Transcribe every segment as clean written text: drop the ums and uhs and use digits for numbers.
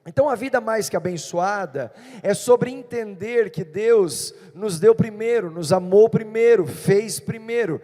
Então a vida mais que abençoada é sobre entender que Deus nos deu primeiro, nos amou primeiro, fez primeiro.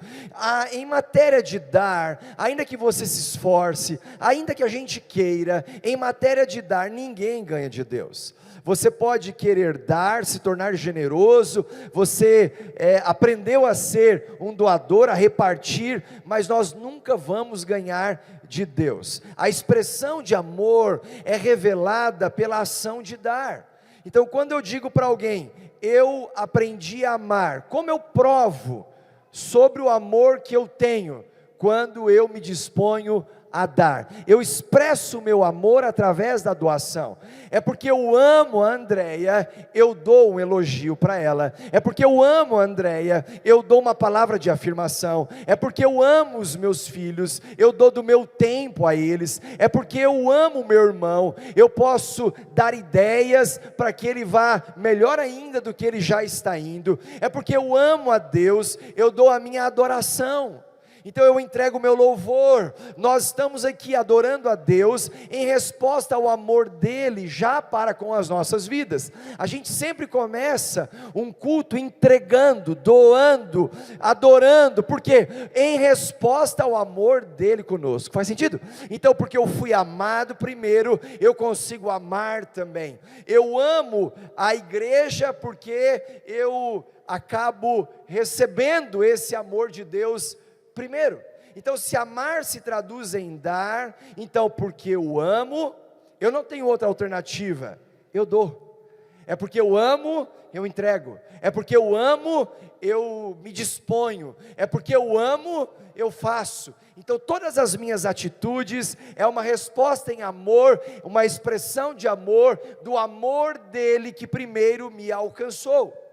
Em matéria de dar, ainda que você se esforce, ainda que a gente queira, em matéria de dar, ninguém ganha de Deus. Você pode querer dar, se tornar generoso, você aprendeu a ser um doador, a repartir, mas nós nunca vamos ganhar de Deus. A expressão de amor é revelada pela ação de dar. Então quando eu digo para alguém, eu aprendi a amar, como eu provo sobre o amor que eu tenho? Quando eu me disponho a dar, eu expresso o meu amor através da doação. É porque eu amo a Andréia, eu dou um elogio para ela. É porque eu amo a Andréia, eu dou uma palavra de afirmação. É porque eu amo os meus filhos, eu dou do meu tempo a eles. É porque eu amo o meu irmão, eu posso dar ideias para que ele vá melhor ainda do que ele já está indo. É porque eu amo a Deus, eu dou a minha adoração. Então eu entrego o meu louvor. Nós estamos aqui adorando a Deus em resposta ao amor dele já para com as nossas vidas. A gente sempre começa um culto entregando, doando, adorando, porque em resposta ao amor dele conosco. Faz sentido? Então porque eu fui amado primeiro, eu consigo amar também. Eu amo a igreja porque eu acabo recebendo esse amor de Deus primeiro. Então se amar se traduz em dar, então porque eu amo, eu não tenho outra alternativa, eu dou. É porque eu amo, eu entrego. É porque eu amo, eu me disponho. É porque eu amo, eu faço. Então todas as minhas atitudes é uma resposta em amor, uma expressão de amor, do amor dele que primeiro me alcançou.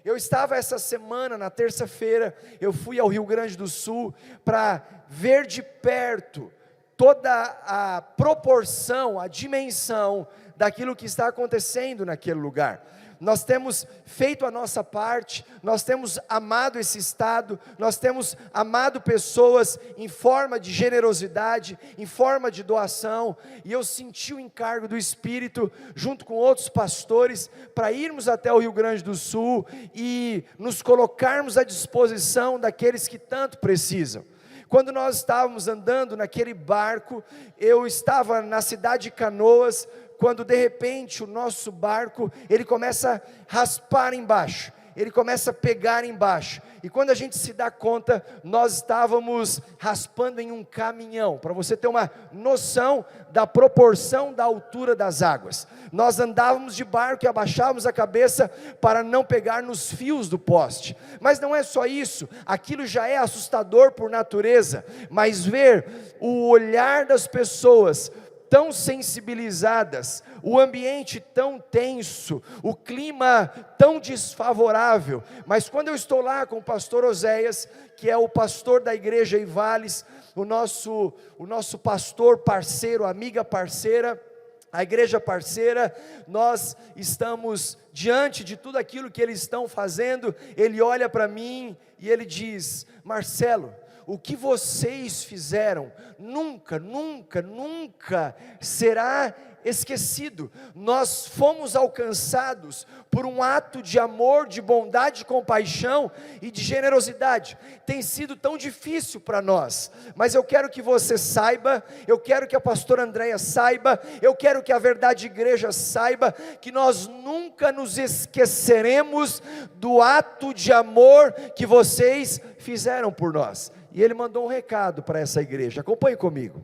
Eu estava essa semana, na terça-feira, eu fui ao Rio Grande do Sul para ver de perto toda a proporção, a dimensão daquilo que está acontecendo naquele lugar. Nós temos feito a nossa parte, nós temos amado esse estado, nós temos amado pessoas em forma de generosidade, em forma de doação, e eu senti o encargo do Espírito, junto com outros pastores, para irmos até o Rio Grande do Sul, e nos colocarmos à disposição daqueles que tanto precisam. Quando nós estávamos andando naquele barco, eu estava na cidade de Canoas, quando de repente o nosso barco, ele começa a raspar embaixo, ele começa a pegar embaixo, e quando a gente se dá conta, nós estávamos raspando em um caminhão, para você ter uma noção da proporção da altura das águas. Nós andávamos de barco e abaixávamos a cabeça para não pegar nos fios do poste, mas não é só isso, aquilo já é assustador por natureza, mas ver o olhar das pessoas, tão sensibilizadas, o ambiente tão tenso, o clima tão desfavorável, mas quando eu estou lá com o pastor Oséias, que é o pastor da igreja Ivales, o nosso pastor parceiro, amiga parceira, a igreja parceira, nós estamos diante de tudo aquilo que eles estão fazendo, ele olha para mim e ele diz: Marcelo, o que vocês fizeram nunca, nunca, nunca será esquecido. Nós fomos alcançados por um ato de amor, de bondade, de compaixão e de generosidade. Tem sido tão difícil para nós, mas eu quero que você saiba, eu quero que a pastora Andréia saiba, eu quero que a Verdade Igreja saiba, que nós nunca nos esqueceremos do ato de amor que vocês fizeram por nós. E ele mandou um recado para essa igreja, acompanhe comigo.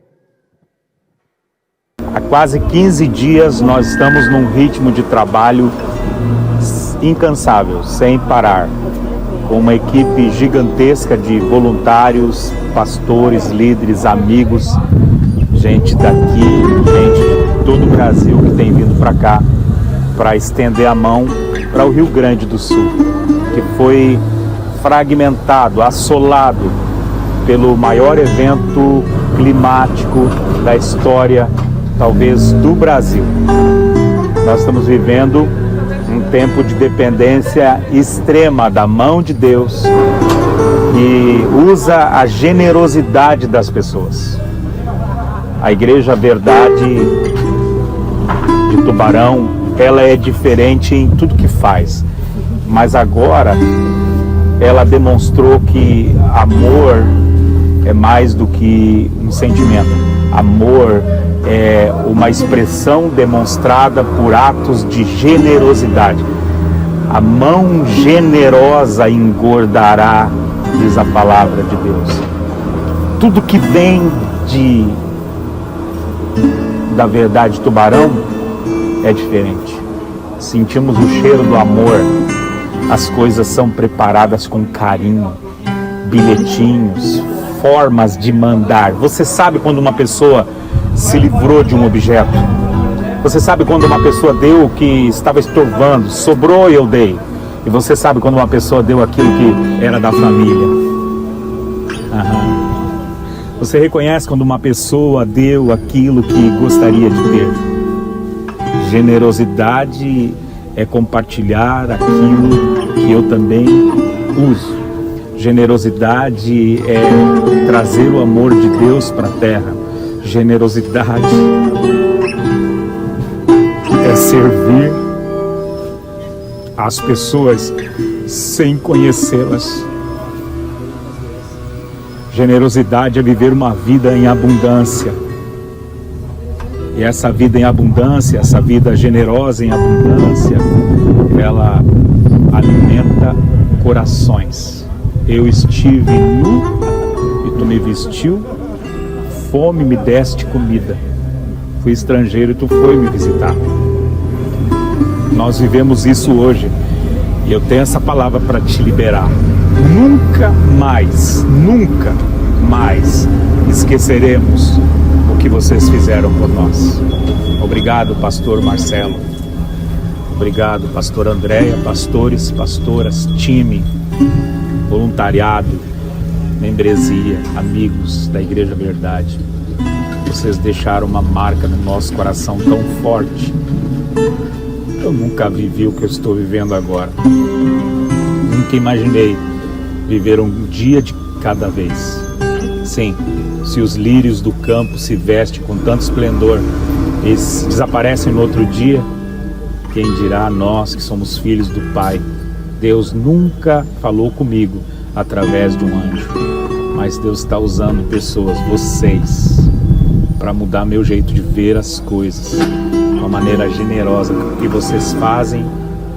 Há quase 15 dias nós estamos num ritmo de trabalho incansável, sem parar, com uma equipe gigantesca de voluntários, pastores, líderes, amigos, gente daqui, gente de todo o Brasil que tem vindo para cá, para estender a mão para o Rio Grande do Sul, que foi fragmentado, assolado pelo maior evento climático da história, talvez, do Brasil. Nós estamos vivendo um tempo de dependência extrema da mão de Deus, que usa a generosidade das pessoas. A Igreja Verdade de tubarão, ela é diferente em tudo que faz. Mas agora, ela demonstrou que amor é mais do que um sentimento. Amor é uma expressão demonstrada por atos de generosidade. A mão generosa engordará, diz a palavra de Deus. Tudo que vem da verdade tubarão é diferente. Sentimos o cheiro do amor. As coisas são preparadas com carinho, bilhetinhos, formas de mandar. Você sabe quando uma pessoa se livrou de um objeto. Você sabe quando uma pessoa deu o que estava estorvando, sobrou e eu dei. E você sabe quando uma pessoa deu aquilo que era da família. Você reconhece quando uma pessoa deu aquilo que gostaria de ter. Generosidade é compartilhar aquilo que eu também uso. Generosidade é trazer o amor de Deus para a terra. Generosidade é servir as pessoas sem conhecê-las. Generosidade é viver uma vida em abundância. E essa vida em abundância, essa vida generosa em abundância, ela alimenta corações. Eu estive nu e tu me vestiu, fome me deste comida. Fui estrangeiro e tu foi me visitar. Nós vivemos isso hoje. E eu tenho essa palavra para te liberar. Nunca mais esqueceremos o que vocês fizeram por nós. Obrigado, pastor Marcelo. Obrigado, pastor Andréia, pastores, pastoras, time, voluntariado, membresia, amigos da Igreja Verdade. Vocês deixaram uma marca no nosso coração tão forte. Eu nunca vivi o que eu estou vivendo agora. Nunca imaginei viver um dia de cada vez. Sim, se os lírios do campo se vestem com tanto esplendor, eles desaparecem no outro dia, quem dirá nós que somos filhos do Pai? Deus nunca falou comigo através de um anjo, mas Deus está usando pessoas, vocês, para mudar meu jeito de ver as coisas, de uma maneira generosa, porque vocês fazem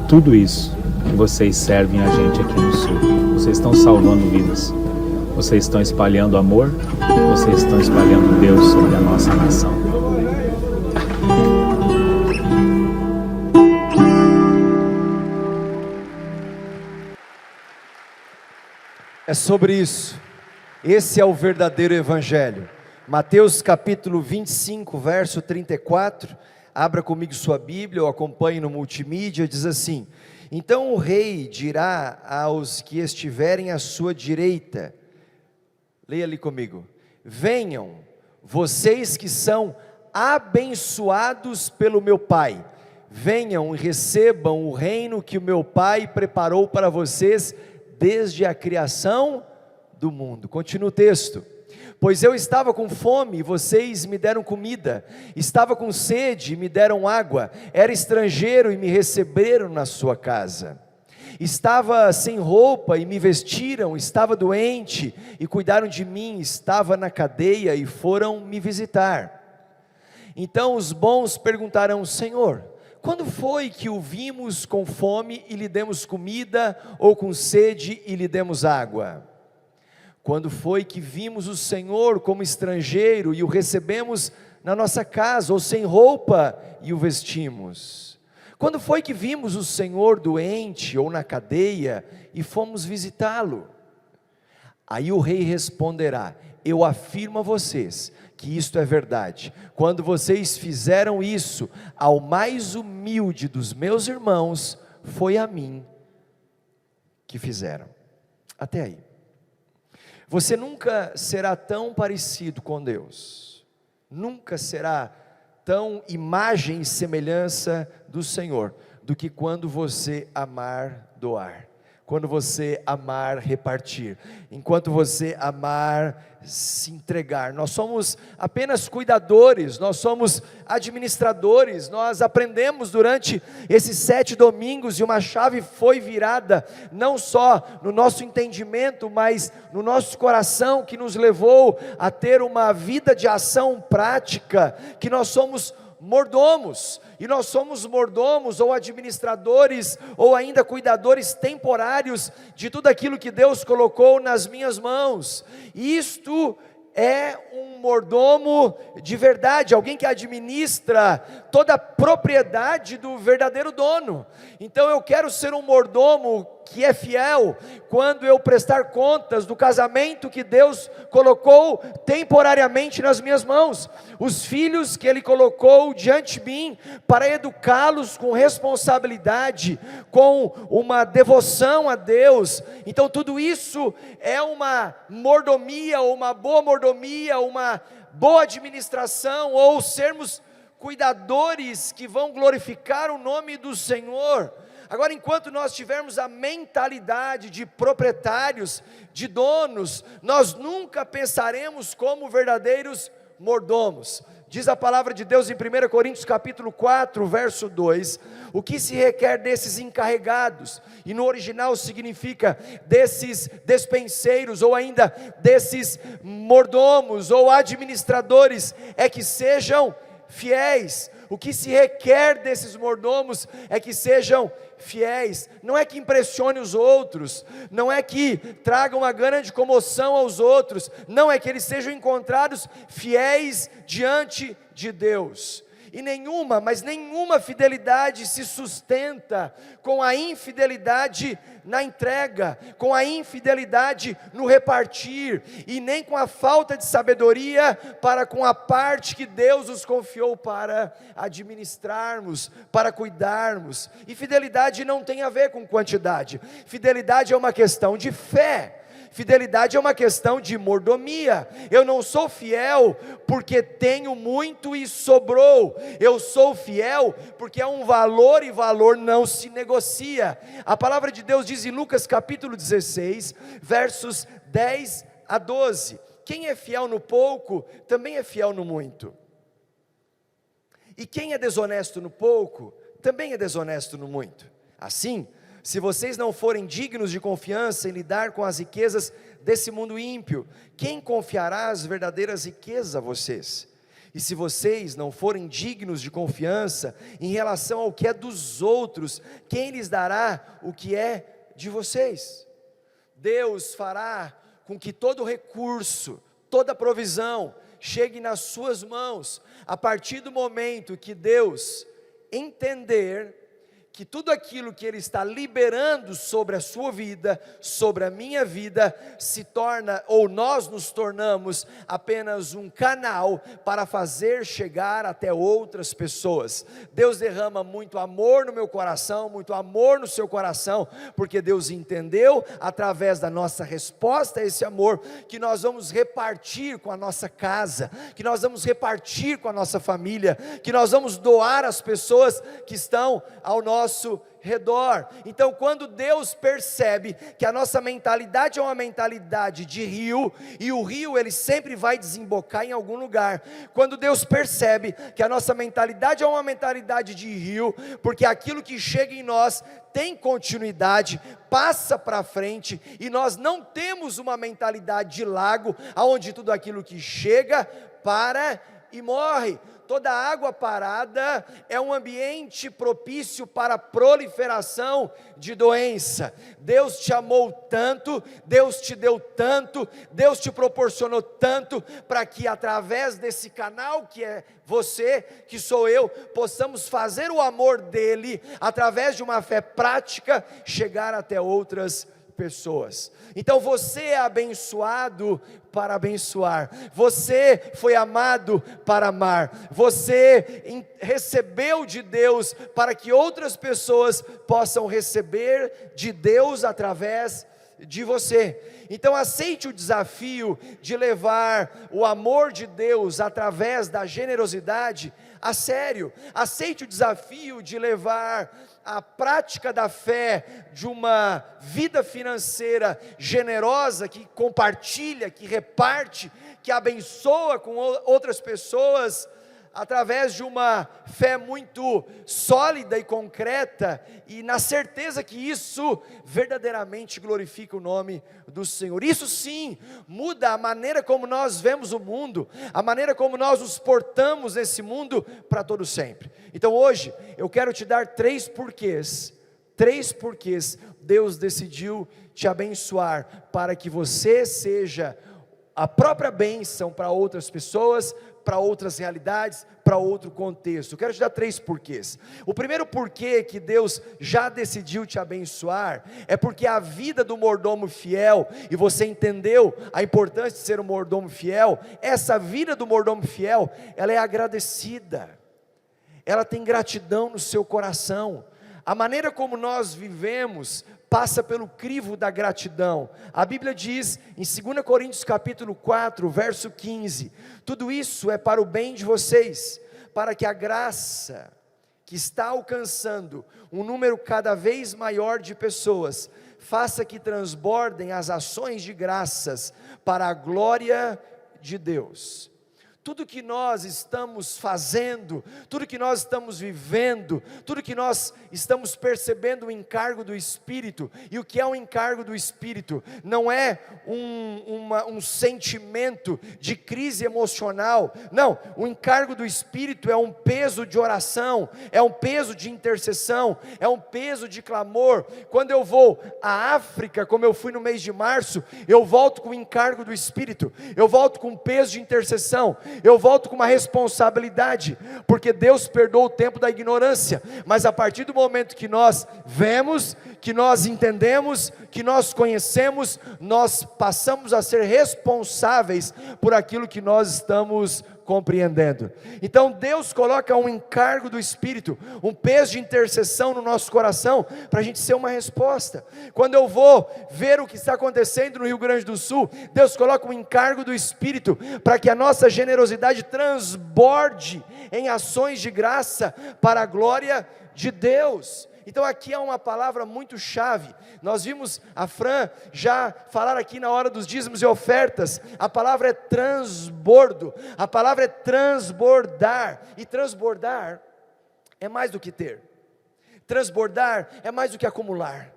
tudo isso e vocês servem a gente aqui no Sul. Vocês estão salvando vidas, vocês estão espalhando amor, vocês estão espalhando Deus sobre a nossa nação. É sobre isso. Esse é o verdadeiro evangelho. Mateus capítulo 25, verso 34. Abra comigo sua Bíblia ou acompanhe no multimídia. Diz assim: então o rei dirá aos que estiverem à sua direita, leia ali comigo: venham, vocês que são abençoados pelo meu Pai, venham e recebam o reino que o meu Pai preparou para vocês desde a criação do mundo. Continua o texto: pois eu estava com fome e vocês me deram comida, estava com sede e me deram água, era estrangeiro e me receberam na sua casa, estava sem roupa e me vestiram, estava doente e cuidaram de mim, estava na cadeia e foram me visitar. Então os bons perguntarão: Senhor, quando foi que o vimos com fome e lhe demos comida, ou com sede e lhe demos água? Quando foi que vimos o Senhor como estrangeiro e o recebemos na nossa casa, ou sem roupa e o vestimos? Quando foi que vimos o Senhor doente ou na cadeia e fomos visitá-lo? Aí o rei responderá: eu afirmo a vocês que isto é verdade. Quando vocês fizeram isso ao mais humilde dos meus irmãos, foi a mim que fizeram. Até aí. Você nunca será tão parecido com Deus, nunca será tão imagem e semelhança do Senhor, do que quando você amar, doar. quando você amar repartir, enquanto você amar se entregar. Nós somos apenas cuidadores, nós somos administradores. Nós aprendemos durante esses 7 domingos e uma chave foi virada, não só no nosso entendimento, mas no nosso coração, que nos levou a ter uma vida de ação prática, que nós somos mordomos, e nós somos mordomos ou administradores ou ainda cuidadores temporários de tudo aquilo que Deus colocou nas minhas mãos. Isto é um mordomo de verdade, alguém que administra toda a propriedade do verdadeiro dono. Então eu quero ser um mordomo que é fiel quando eu prestar contas do casamento que Deus colocou temporariamente nas minhas mãos, os filhos que Ele colocou diante de mim, para educá-los com responsabilidade, com uma devoção a Deus. Então tudo isso é uma mordomia, ou uma boa mordomia, uma boa administração, ou sermos cuidadores que vão glorificar o nome do Senhor. Agora, enquanto nós tivermos a mentalidade de proprietários, de donos, nós nunca pensaremos como verdadeiros mordomos. Diz a palavra de Deus em 1 Coríntios capítulo 4, verso 2, o que se requer desses encarregados, e no original significa desses despenseiros, ou ainda desses mordomos, ou administradores, é que sejam fiéis. O que se requer desses mordomos é que sejam fiéis. Não é que impressione os outros, não é que traga uma grande comoção aos outros, não, é que eles sejam encontrados fiéis diante de Deus. E nenhuma fidelidade se sustenta com a infidelidade na entrega, com a infidelidade no repartir, e nem com a falta de sabedoria para com a parte que Deus nos confiou para administrarmos, para cuidarmos. E fidelidade não tem a ver com quantidade, fidelidade é uma questão de fé. Fidelidade é uma questão de mordomia. Eu não sou fiel porque tenho muito e sobrou. Eu sou fiel porque é um valor, e valor não se negocia. A palavra de Deus diz em Lucas capítulo 16, versos 10 a 12: quem é fiel no pouco, também é fiel no muito. E quem é desonesto no pouco, também é desonesto no muito. Assim, se vocês não forem dignos de confiança em lidar com as riquezas desse mundo ímpio, quem confiará as verdadeiras riquezas a vocês? E se vocês não forem dignos de confiança em relação ao que é dos outros, quem lhes dará o que é de vocês? Deus fará com que todo recurso, toda provisão chegue nas suas mãos, a partir do momento que Deus entender que tudo aquilo que Ele está liberando sobre a sua vida, sobre a minha vida, se torna, ou nós nos tornamos apenas um canal para fazer chegar até outras pessoas. Deus derrama muito amor no meu coração, muito amor no seu coração, porque Deus entendeu, através da nossa resposta a esse amor, que nós vamos repartir com a nossa casa, que nós vamos repartir com a nossa família, que nós vamos doar às pessoas que estão ao nosso redor. Então, quando Deus percebe que a nossa mentalidade é uma mentalidade de rio, e o rio ele sempre vai desembocar em algum lugar, quando Deus percebe que a nossa mentalidade é uma mentalidade de rio, porque aquilo que chega em nós tem continuidade, passa para frente, e nós não temos uma mentalidade de lago, onde tudo aquilo que chega para e morre. Toda água parada é um ambiente propício para a proliferação de doença. Deus te amou tanto, Deus te deu tanto, Deus te proporcionou tanto, para que através desse canal que é você, que sou eu, possamos fazer o amor dele, através de uma fé prática, chegar até outras pessoas. Então você é abençoado para abençoar, você foi amado para amar, você recebeu de Deus para que outras pessoas possam receber de Deus através de você. Então aceite o desafio de levar o amor de Deus através da generosidade a sério. Aceite o desafio de levar a prática da fé, de uma vida financeira generosa, que compartilha, que reparte, que abençoa com outras pessoas, através de uma fé muito sólida e concreta, e na certeza que isso verdadeiramente glorifica o nome do Senhor. Isso sim, muda a maneira como nós vemos o mundo, a maneira como nós nos portamos nesse mundo para todo sempre. Então hoje, eu quero te dar 3 porquês Deus decidiu te abençoar, para que você seja a própria bênção para outras pessoas, para outras realidades, para outro contexto. Eu quero te dar 3 porquês. O primeiro porquê que Deus já decidiu te abençoar, é porque a vida do mordomo fiel, e você entendeu a importância de ser um mordomo fiel, essa vida do mordomo fiel, ela é agradecida, ela tem gratidão no seu coração. A maneira como nós vivemos passa pelo crivo da gratidão. A Bíblia diz em 2 Coríntios capítulo 4, verso 15, tudo isso é para o bem de vocês, para que a graça que está alcançando um número cada vez maior de pessoas, faça que transbordem as ações de graças para a glória de Deus. Tudo que nós estamos fazendo, tudo que nós estamos vivendo, tudo que nós estamos percebendo o encargo do Espírito. E o que é o encargo do Espírito? Não é um sentimento de crise emocional, não, o encargo do Espírito é um peso de oração, é um peso de intercessão, é um peso de clamor. Quando eu vou à África, como eu fui no mês de março, eu volto com o encargo do Espírito, eu volto com um peso de intercessão, eu volto com uma responsabilidade, porque Deus perdoa o tempo da ignorância, mas a partir do momento que nós vemos, que nós entendemos, que nós conhecemos, nós passamos a ser responsáveis por aquilo que nós estamos compreendendo. Então Deus coloca um encargo do Espírito, um peso de intercessão no nosso coração, para a gente ser uma resposta. Quando eu vou ver o que está acontecendo no Rio Grande do Sul, Deus coloca um encargo do Espírito, para que a nossa generosidade transborde em ações de graça, para a glória de Deus. Então aqui há uma palavra muito chave. Nós vimos a Fran já falar aqui na hora dos dízimos e ofertas. A palavra é transbordo, a palavra é transbordar. E transbordar é mais do que ter, transbordar é mais do que acumular,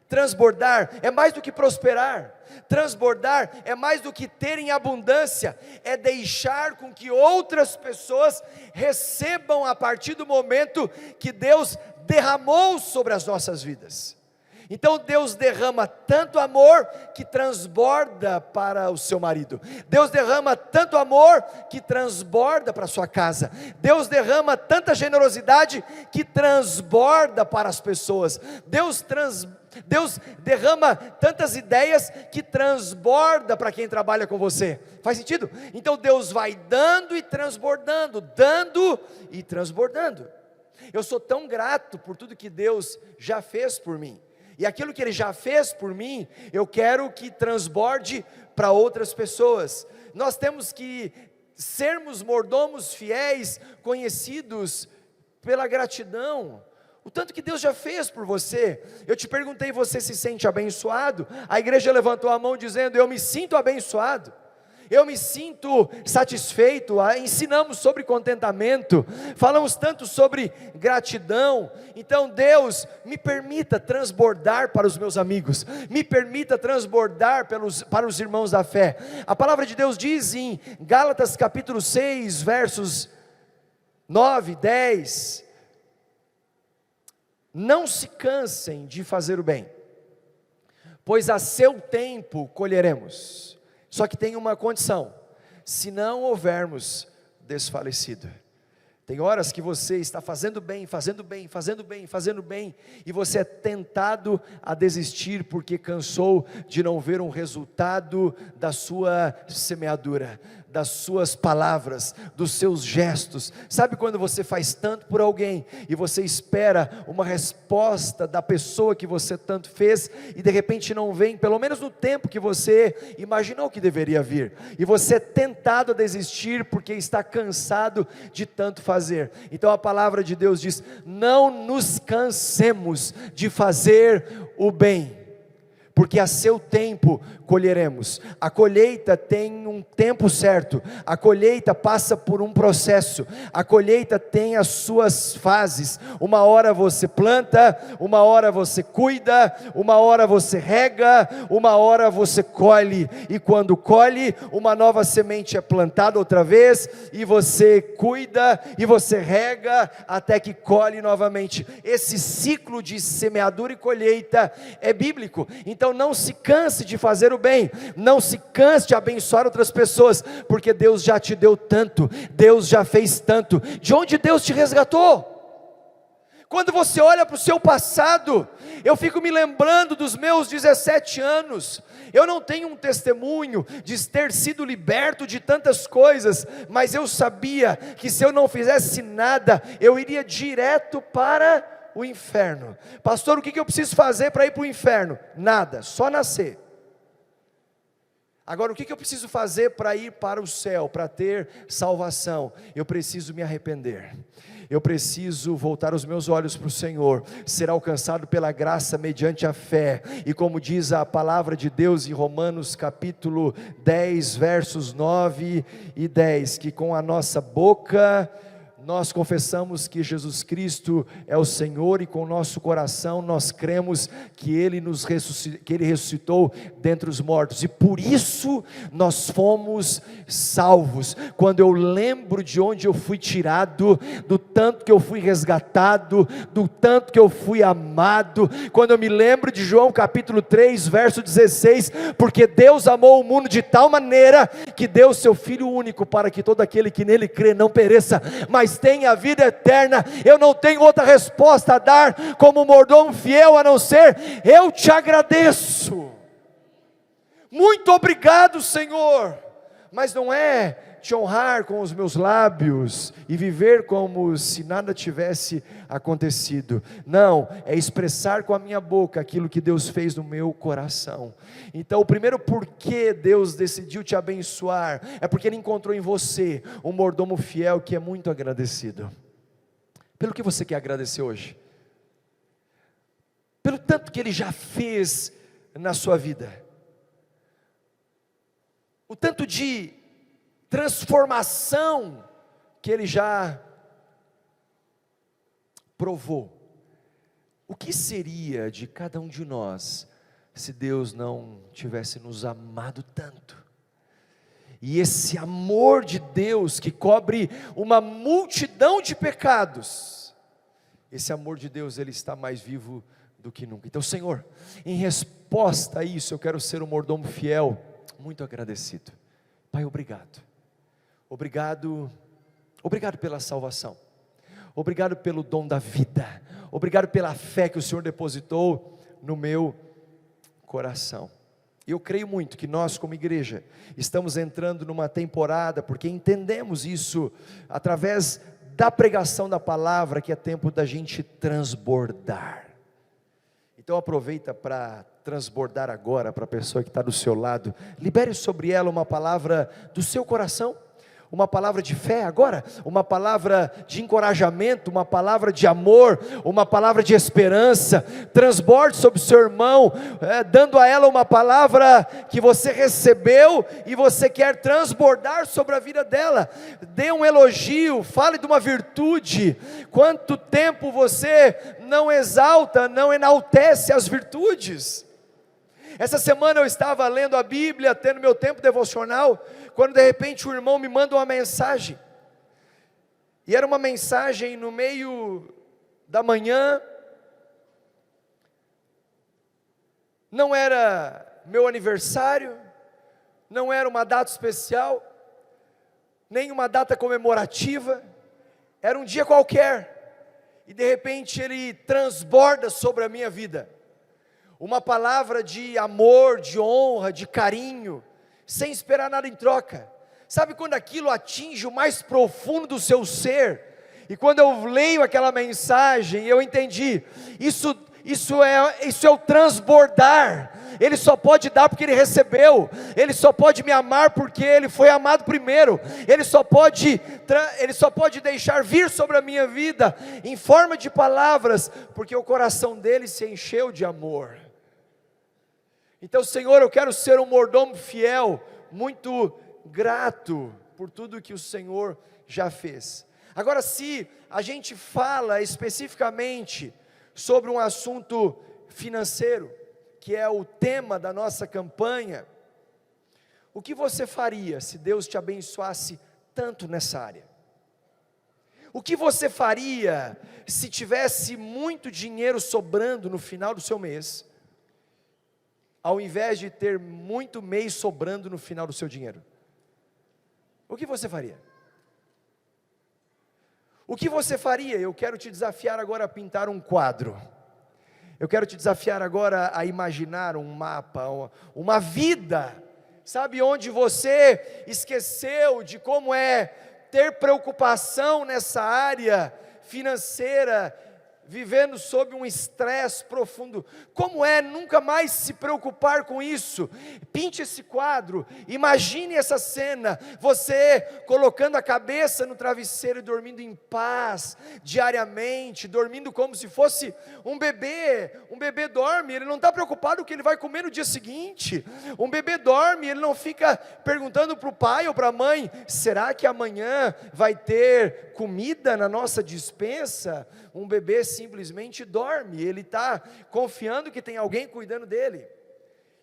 transbordar é mais do que prosperar, transbordar é mais do que ter em abundância, é deixar com que outras pessoas recebam a partir do momento que Deus derramou sobre as nossas vidas. Então Deus derrama tanto amor que transborda para o seu marido, Deus derrama tanto amor que transborda para a sua casa, Deus derrama tanta generosidade que transborda para as pessoas, Deus derrama tantas ideias que transborda para quem trabalha com você. Faz sentido? Então Deus vai dando e transbordando, dando e transbordando. Eu sou tão grato por tudo que Deus já fez por mim, e aquilo que Ele já fez por mim, eu quero que transborde para outras pessoas. Nós temos que sermos mordomos fiéis, conhecidos pela gratidão, o tanto que Deus já fez por você. Eu te perguntei, você se sente abençoado? A igreja levantou a mão dizendo, eu me sinto abençoado, eu me sinto satisfeito. Ensinamos sobre contentamento, falamos tanto sobre gratidão. Então Deus, me permita transbordar para os meus amigos, me permita transbordar para os irmãos da fé. A palavra de Deus diz em Gálatas capítulo 6, versos 9, 10, não se cansem de fazer o bem, pois a seu tempo colheremos. Só que tem uma condição, se não houvermos desfalecido. Tem horas que você está fazendo bem, e você é tentado a desistir, porque cansou de não ver um resultado da sua semeadura. das suas palavras, dos seus gestos. Sabe quando você faz tanto por alguém e você espera uma resposta da pessoa que você tanto fez e de repente não vem, pelo menos no tempo que você imaginou que deveria vir, e você é tentado a desistir porque está cansado de tanto fazer? Então a palavra de Deus diz: não nos cansemos de fazer o bem, porque a seu tempo colheremos. A colheita tem um tempo certo, a colheita passa por um processo, a colheita tem as suas fases. Uma hora você planta, uma hora você cuida, uma hora você rega, uma hora você colhe, e quando colhe, uma nova semente é plantada outra vez, e você cuida, e você rega, até que colhe novamente. Esse ciclo de semeadura e colheita é bíblico. Então não se canse de fazer o bem, não se canse de abençoar outras pessoas, porque Deus já te deu tanto, Deus já fez tanto. De onde Deus te resgatou? Quando você olha para o seu passado, eu fico me lembrando dos meus 17 anos, eu não tenho um testemunho de ter sido liberto de tantas coisas, mas eu sabia que se eu não fizesse nada, eu iria direto para o inferno. Pastor, o que eu preciso fazer para ir para o inferno? Nada, só nascer. Agora, o que eu preciso fazer para ir para o céu, para ter salvação? Eu preciso me arrepender, eu preciso voltar os meus olhos para o Senhor, ser alcançado pela graça mediante a fé, e como diz a palavra de Deus em Romanos capítulo 10, versos 9 e 10, que com a nossa boca nós confessamos que Jesus Cristo é o Senhor, e com o nosso coração nós cremos que Ele ressuscitou dentre os mortos, e por isso nós fomos salvos. Quando eu lembro de onde eu fui tirado, do tanto que eu fui resgatado, do tanto que eu fui amado, quando eu me lembro de João capítulo 3, verso 16, porque Deus amou o mundo de tal maneira, que deu o seu Filho único, para que todo aquele que nele crê não pereça, mas tenha a vida eterna. Eu não tenho outra resposta a dar como mordomo fiel, a não ser: eu te agradeço, muito obrigado, Senhor. Mas não é te honrar com os meus lábios e viver como se nada tivesse acontecido. Não, é expressar com a minha boca aquilo que Deus fez no meu coração. Então o primeiro porquê Deus decidiu te abençoar, é porque Ele encontrou em você um mordomo fiel que é muito agradecido. Pelo que você quer agradecer hoje? Pelo tanto que Ele já fez na sua vida, o tanto de transformação que Ele já provou. O que seria de cada um de nós se Deus não tivesse nos amado tanto? E esse amor de Deus que cobre uma multidão de pecados, esse amor de Deus, Ele está mais vivo do que nunca. Então, Senhor, em resposta a isso, eu quero ser um mordomo fiel, muito agradecido. Pai, obrigado. Obrigado pela salvação, obrigado pelo dom da vida, obrigado pela fé que o Senhor depositou no meu coração. E eu creio muito que nós como igreja estamos entrando numa temporada, porque entendemos isso através da pregação da palavra, que é tempo da gente transbordar. Então aproveita para transbordar agora para a pessoa que está do seu lado, libere sobre ela uma palavra do seu coração, uma palavra de fé agora, uma palavra de encorajamento, uma palavra de amor, uma palavra de esperança. Transborde sobre o seu irmão, dando a ela uma palavra que você recebeu e você quer transbordar sobre a vida dela. Dê um elogio, fale de uma virtude. Quanto tempo você não exalta, não enaltece as virtudes? Essa semana eu estava lendo a Bíblia, tendo meu tempo devocional, quando de repente o irmão me manda uma mensagem, e era uma mensagem no meio da manhã, não era meu aniversário, não era uma data especial, nem uma data comemorativa, era um dia qualquer, e de repente ele transborda sobre a minha vida, uma palavra de amor, de honra, de carinho, sem esperar nada em troca, Sabe quando aquilo atinge o mais profundo do seu ser? E quando eu leio aquela mensagem, eu entendi, isso é o transbordar. Ele só pode dar porque Ele recebeu, Ele só pode me amar porque Ele foi amado primeiro, Ele só pode deixar vir sobre a minha vida, em forma de palavras, porque o coração dele se encheu de amor. Então, Senhor, eu quero ser um mordomo fiel, muito grato por tudo que o Senhor já fez. Agora, se a gente fala especificamente sobre um assunto financeiro, que é o tema da nossa campanha, o que você faria se Deus te abençoasse tanto nessa área? O que você faria se tivesse muito dinheiro sobrando no final do seu mês, ao invés de ter muito mês sobrando no final do seu dinheiro? O que você faria? O que você faria? Eu quero te desafiar agora a pintar um quadro. Eu quero te desafiar agora a imaginar um mapa, uma vida, sabe, onde você esqueceu de como é ter preocupação nessa área financeira, vivendo sob um estresse profundo. Como é nunca mais se preocupar com isso? Pinte esse quadro, imagine essa cena, você colocando a cabeça no travesseiro e dormindo em paz, diariamente, dormindo como se fosse um bebê. Um bebê dorme, ele não está preocupado com o que ele vai comer no dia seguinte. Um bebê dorme, ele não fica perguntando para o pai ou para a mãe, será que amanhã vai ter comida na nossa despensa? Um bebê simplesmente dorme, ele está confiando que tem alguém cuidando dele.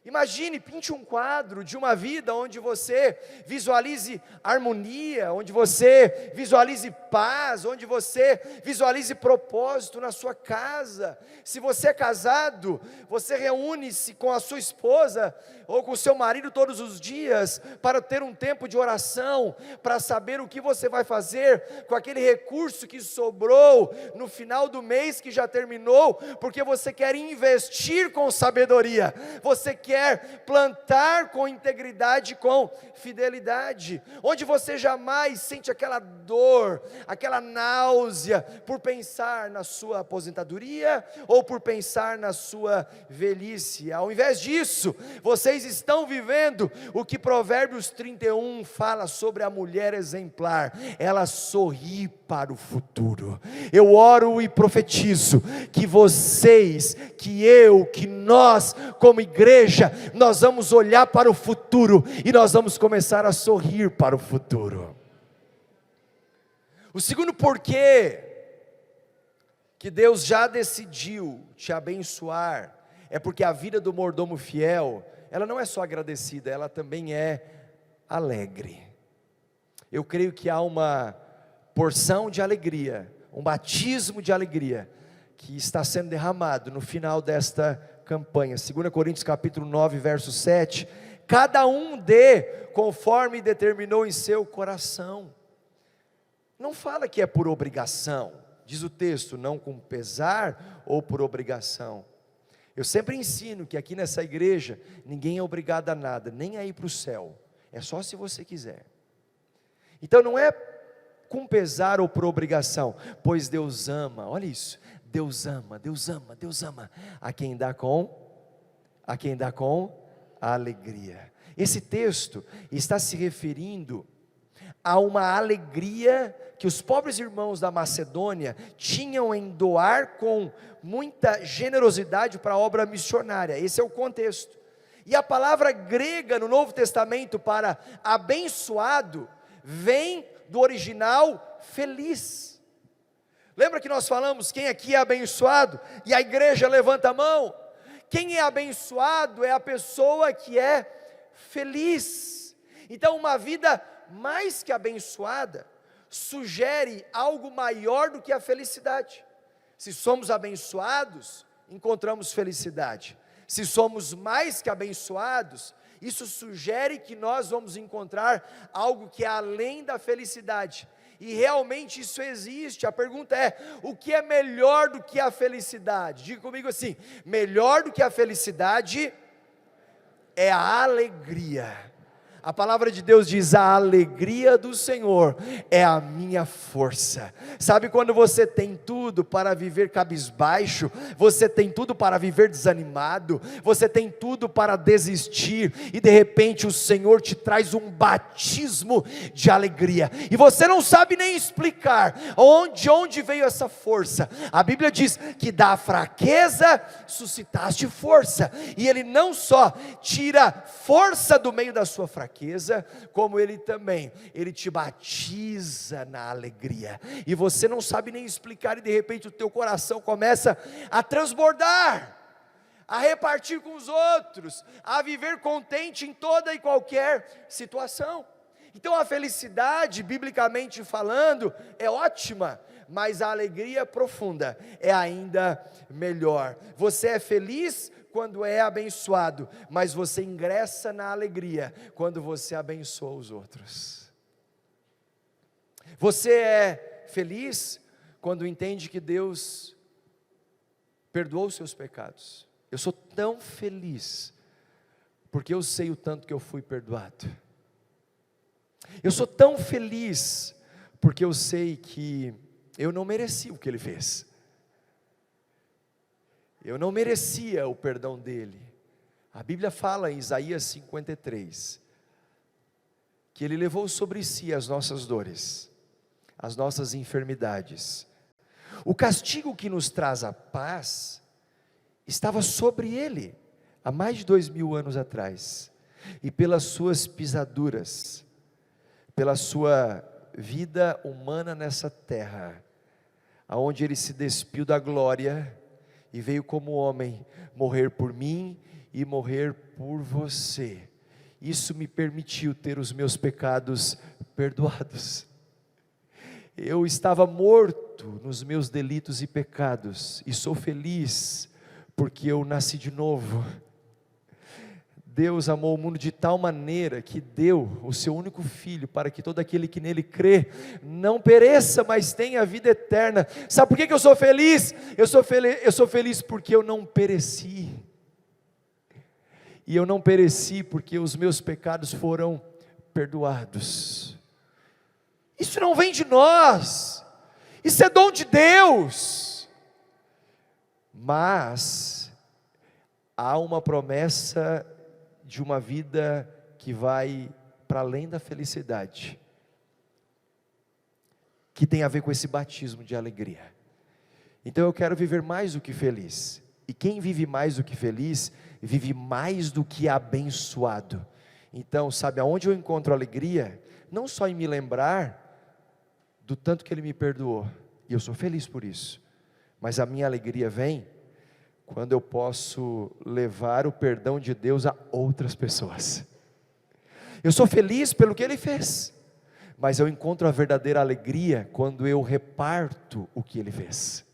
Imagine, pinte um quadro de uma vida onde você visualize harmonia, onde você visualize paz, onde você visualize propósito na sua casa. Se você é casado, você reúne-se com a sua esposa ou com o seu marido todos os dias para ter um tempo de oração, para saber o que você vai fazer com aquele recurso que sobrou no final do mês que já terminou, porque você quer investir com sabedoria, você quer plantar com integridade, com fidelidade, onde você jamais sente aquela dor, aquela náusea por pensar na sua aposentadoria ou por pensar na sua velhice. Ao invés disso, vocês estão vivendo o que Provérbios 31 fala sobre a mulher exemplar. Ela sorri para o futuro. Eu oro e profetizo que vocês, que eu, que nós, como igreja, nós vamos olhar para o futuro e nós vamos começar a sorrir para o futuro. O segundo porquê que Deus já decidiu te abençoar é porque a vida do mordomo fiel, ela não é só agradecida, ela também é alegre. Eu creio que há uma porção de alegria, um batismo de alegria que está sendo derramado no final desta campanha. 2 Coríntios capítulo 9, verso 7, cada um dê conforme determinou em seu coração. Não fala que é por obrigação, diz o texto, não com pesar ou por obrigação. Eu sempre ensino que aqui nessa igreja, ninguém é obrigado a nada, nem a ir para o céu, é só se você quiser. Então não é com pesar ou por obrigação, pois Deus ama, olha isso, Deus ama, Deus ama, Deus ama, a quem dá com alegria. Esse texto está se referindo a uma alegria que os pobres irmãos da Macedônia tinham em doar com muita generosidade para a obra missionária. Esse é o contexto. E a palavra grega no Novo Testamento para abençoado vem do original feliz. Lembra que nós falamos quem aqui é abençoado? E a igreja levanta a mão. Quem é abençoado é a pessoa que é feliz. Então uma vida mais que abençoada sugere algo maior do que a felicidade. Se somos abençoados, encontramos felicidade. Se somos mais que abençoados, isso sugere que nós vamos encontrar algo que é além da felicidade. E realmente isso existe. A pergunta é, o que é melhor do que a felicidade? Diga comigo assim, melhor do que a felicidade é a alegria. A palavra de Deus diz: a alegria do Senhor é a minha força. Sabe quando você tem tudo para viver cabisbaixo, você tem tudo para viver desanimado, você tem tudo para desistir, e de repente o Senhor te traz um batismo de alegria, e você não sabe nem explicar de onde veio essa força. A Bíblia diz que da fraqueza suscitaste força, e Ele não só tira força do meio da sua fraqueza, como Ele te batiza na alegria, e você não sabe nem explicar, e de repente o teu coração começa a transbordar, a repartir com os outros, a viver contente em toda e qualquer situação. Então a felicidade, biblicamente falando, é ótima, mas a alegria profunda é ainda melhor. Você é feliz quando é abençoado, mas você ingressa na alegria quando você abençoa os outros. Você é feliz quando entende que Deus perdoou os seus pecados. Eu sou tão feliz porque eu sei o tanto que eu fui perdoado. Eu sou tão feliz porque eu sei que eu não merecia o que Ele fez. Eu não merecia o perdão dEle. A Bíblia fala em Isaías 53, que Ele levou sobre si as nossas dores, as nossas enfermidades. O castigo que nos traz a paz estava sobre Ele, há mais de 2000 anos atrás, e pelas suas pisaduras, pela sua vida humana nessa terra, aonde Ele se despiu da glória, e veio como homem, morrer por mim e morrer por você. Isso me permitiu ter os meus pecados perdoados. Eu estava morto nos meus delitos e pecados, e sou feliz, porque eu nasci de novo. Deus amou o mundo de tal maneira que deu o seu único Filho, para que todo aquele que nele crê, não pereça, mas tenha a vida eterna. Sabe por que eu sou feliz? Eu sou feliz porque eu não pereci, e eu não pereci porque os meus pecados foram perdoados. Isso não vem de nós, isso é dom de Deus, mas há uma promessa de uma vida que vai para além da felicidade, que tem a ver com esse batismo de alegria. Então eu quero viver mais do que feliz, e quem vive mais do que feliz, vive mais do que abençoado. Então, sabe aonde eu encontro alegria? Não só em me lembrar do tanto que Ele me perdoou, e eu sou feliz por isso, mas a minha alegria vem quando eu posso levar o perdão de Deus a outras pessoas. Eu sou feliz pelo que Ele fez, mas eu encontro a verdadeira alegria quando eu reparto o que Ele fez.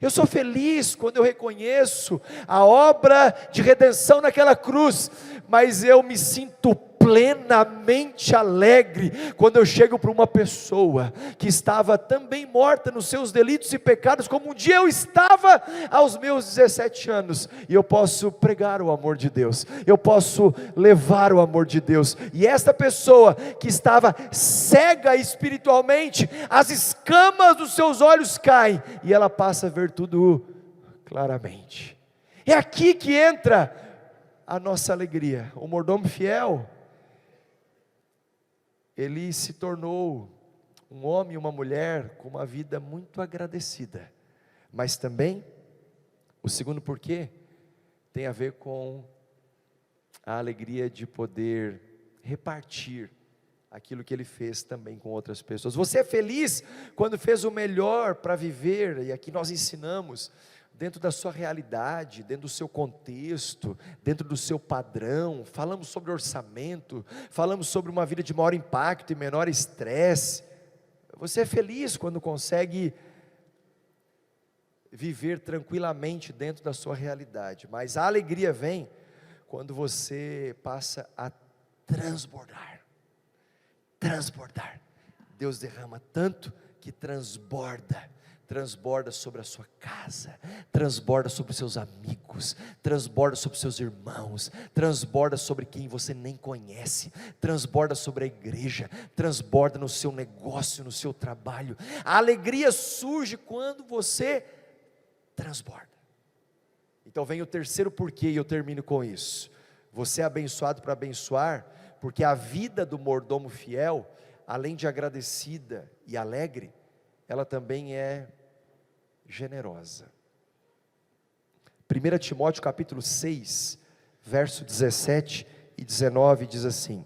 Eu sou feliz quando eu reconheço a obra de redenção naquela cruz, mas eu me sinto plenamente alegre quando eu chego para uma pessoa que estava também morta nos seus delitos e pecados, como um dia eu estava aos meus 17 anos, e eu posso pregar o amor de Deus, eu posso levar o amor de Deus, e esta pessoa que estava cega espiritualmente, as escamas dos seus olhos caem, e ela passa a ver tudo claramente. É aqui que entra a nossa alegria. O mordomo fiel, ele se tornou um homem e uma mulher com uma vida muito agradecida, mas também, o segundo porquê, tem a ver com a alegria de poder repartir aquilo que ele fez também com outras pessoas. Você é feliz quando fez o melhor para viver, e aqui nós ensinamos, dentro da sua realidade, dentro do seu contexto, dentro do seu padrão. Falamos sobre orçamento, falamos sobre uma vida de maior impacto e menor estresse. Você é feliz quando consegue viver tranquilamente dentro da sua realidade, mas a alegria vem quando você passa a transbordar. Deus derrama tanto que transborda. transborda sobre a sua casa, transborda sobre os seus amigos, transborda sobre os seus irmãos, transborda sobre quem você nem conhece, transborda sobre a igreja, transborda no seu negócio, no seu trabalho. A alegria surge quando você transborda. Então vem o terceiro porquê, e eu termino com isso. Você é abençoado para abençoar, porque a vida do mordomo fiel, além de agradecida e alegre, ela também é generosa. 1 Timóteo capítulo 6, verso 17 e 19 diz assim: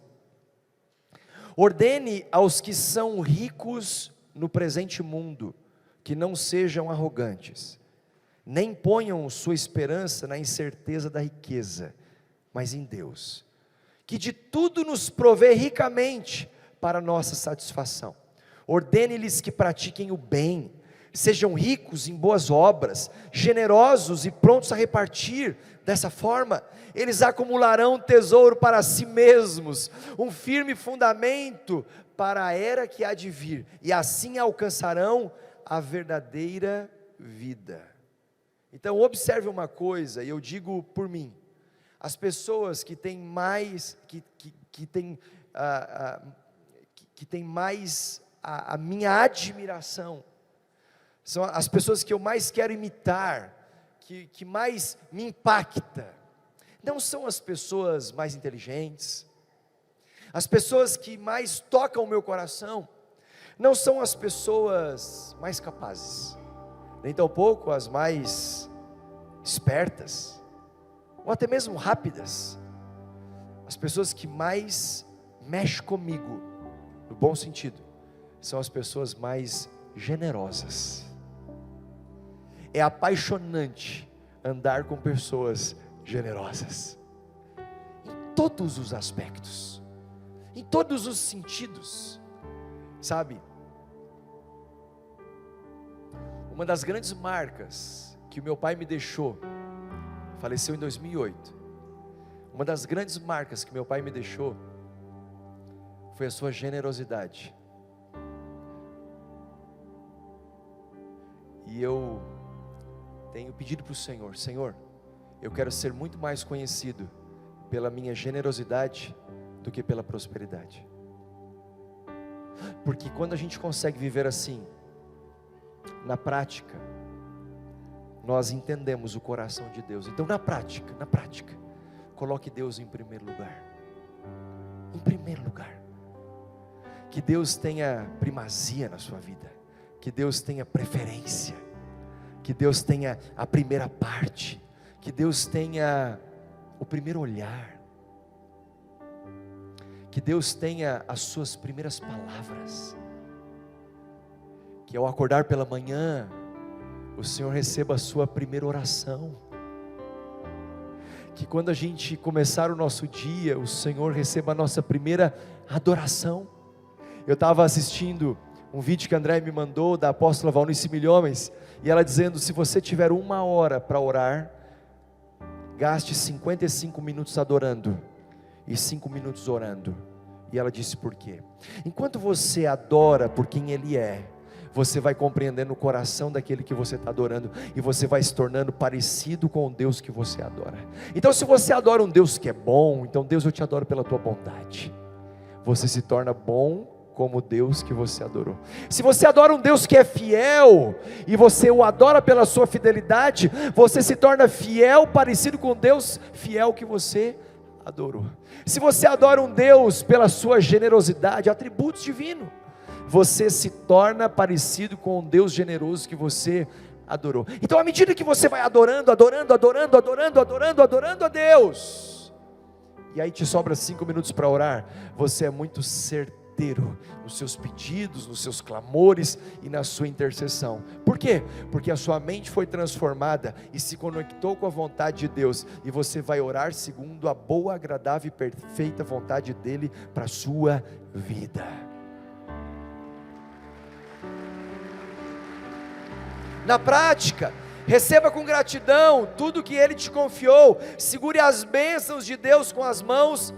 ordene aos que são ricos no presente mundo, que não sejam arrogantes, nem ponham sua esperança na incerteza da riqueza, mas em Deus, que de tudo nos provê ricamente para nossa satisfação. Ordene-lhes que pratiquem o bem, sejam ricos em boas obras, generosos e prontos a repartir. Dessa forma, eles acumularão tesouro para si mesmos, um firme fundamento para a era que há de vir, e assim alcançarão a verdadeira vida. Então observe uma coisa, e eu digo por mim: as pessoas que têm mais, que têm mais a minha admiração, são as pessoas que eu mais quero imitar, que mais me impacta, não são as pessoas mais inteligentes, as pessoas que mais tocam o meu coração, não são as pessoas mais capazes, nem tampouco as mais espertas, ou até mesmo rápidas. As pessoas que mais mexem comigo, no bom sentido, são as pessoas mais generosas. É apaixonante andar com pessoas generosas, em todos os aspectos, em todos os sentidos, sabe? Uma das grandes marcas que o meu pai me deixou, faleceu em 2008, uma das grandes marcas que meu pai me deixou, foi a sua generosidade. E eu tenho pedido para o Senhor: Senhor, eu quero ser muito mais conhecido pela minha generosidade do que pela prosperidade. Porque quando a gente consegue viver assim, na prática, nós entendemos o coração de Deus. Então na prática, coloque Deus em primeiro lugar. Em primeiro lugar. Que Deus tenha primazia na sua vida, que Deus tenha preferência, que Deus tenha a primeira parte, que Deus tenha o primeiro olhar, que Deus tenha as suas primeiras palavras, que ao acordar pela manhã, o Senhor receba a sua primeira oração, que quando a gente começar o nosso dia, o Senhor receba a nossa primeira adoração. Eu estava assistindo um vídeo que a André me mandou, da apóstola Valnice Milhomens, e ela dizendo: se você tiver 1 hora para orar, gaste 55 minutos adorando, e 5 minutos orando. E ela disse por quê? Enquanto você adora por quem Ele é, você vai compreendendo o coração daquele que você está adorando, e você vai se tornando parecido com o Deus que você adora. Então se você adora um Deus que é bom, então Deus, eu te adoro pela tua bondade. Você se torna bom como o Deus que você adorou. Se você adora um Deus que é fiel, e você o adora pela sua fidelidade, você se torna fiel, parecido com o Deus fiel que você adorou. Se você adora um Deus pela sua generosidade, atributos divinos, você se torna parecido com o Deus generoso que você adorou. Então à medida que você vai adorando a Deus, e aí te sobra 5 minutos para orar, você é muito certeiro nos seus pedidos, nos seus clamores e na sua intercessão. Por quê? Porque a sua mente foi transformada e se conectou com a vontade de Deus, e você vai orar segundo a boa, agradável e perfeita vontade dEle para a sua vida. Na prática, receba com gratidão tudo que Ele te confiou, segure as bênçãos de Deus com as mãos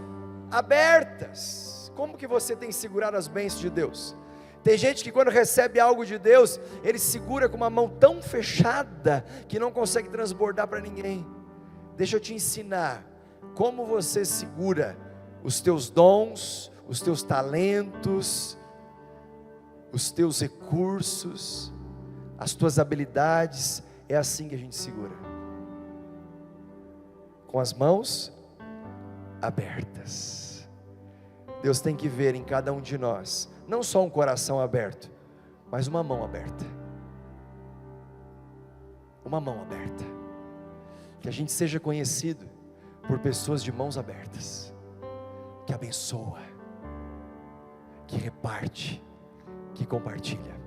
abertas. Como que você tem segurado as bênçãos de Deus? Tem gente que quando recebe algo de Deus, ele segura com uma mão tão fechada, que não consegue transbordar para ninguém. Deixa eu te ensinar, como você segura os teus dons, os teus talentos, os teus recursos, as tuas habilidades. É assim que a gente segura, com as mãos abertas. Deus tem que ver em cada um de nós, não só um coração aberto, mas uma mão aberta. Uma mão aberta. Que a gente seja conhecido por pessoas de mãos abertas, que abençoa, que reparte, que compartilha.